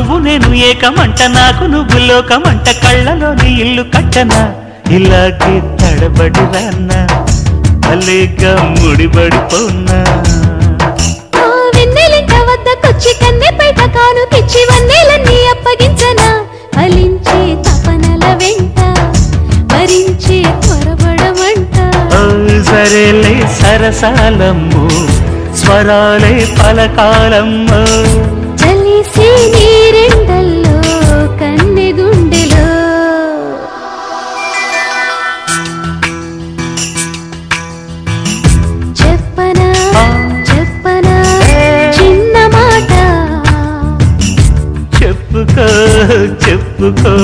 నువ్వు నేను ఏకమంట నాకు నువ్వు లోకమంట కళ్ళలోని ఇల్లు కట్టనా ఇలాగే తడబడి రాన్నా అలేగా ముడిపడిపోన్నా వెన్నెలింట వద్దకొచ్చి కన్నెపేట కాను తెచ్చి వన్నెలన్నీ అప్పగించనా ఫలించే తపనల వెంట భరించే త్వరపడమంట సరేలే సరసాలమ్ము స్వరాలే పలకాలమ్ము చలిసి నీరెండల్లో కన్నె గుండెలో చెప్పనా చెప్పనా చిన్న మాట చెప్పుకో చెప్పుకో